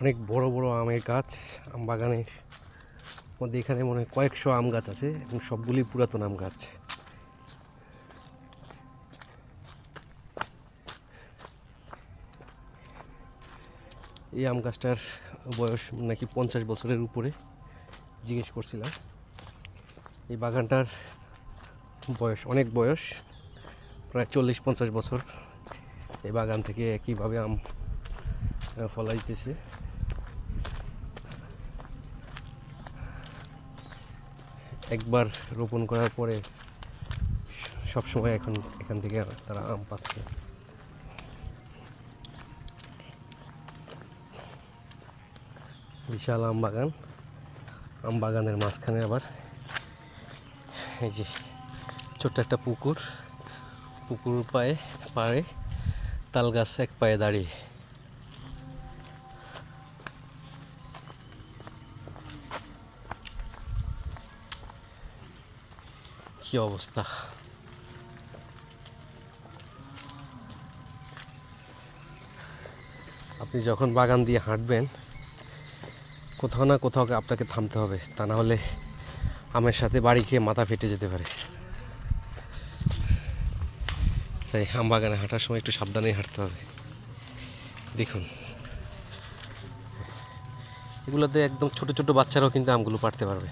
অনেক বড় বড় আমের গাছ। আম বাগানের মধ্যে এখানে মনে হয় কয়েকশো আম গাছ আছে এবং সবগুলি পুরাতন আম গাছ। এই আম গাছটার বয়স নাকি 50 বছরের উপরে জিজ্ঞেস করছিলাম। এই বাগানটার বয়স অনেক বয়স, প্রায় 40-50 বছর এই বাগান থেকে একইভাবে আম ফলাইতেছে। একবার রোপণ করার পরে সবসময় এখন এখান থেকে তারা আম পাচ্ছে। বিশাল আম বাগান। আম বাগানের মাঝখানে আবার এই যে ছোট্ট একটা পুকুর, পুকুর পাড়ে তাল গাছ এক পায়ে দাঁড়িয়ে। কি অবস্থা! আপনি যখন বাগান দিয়ে হাঁটবেন কোথাও না কোথাও আপনাকে থামতে হবে, তা না হলে আমের সাথে বাড়ি খেয়ে মাথা ফেটে যেতে পারে। তাই আম বাগানে হাঁটার সময় একটু সাবধানেই হাঁটতে হবে। দেখুন, এগুলোতে একদম ছোট ছোট বাচ্চারাও কিন্তু আমগুলো পাড়তে পারবে।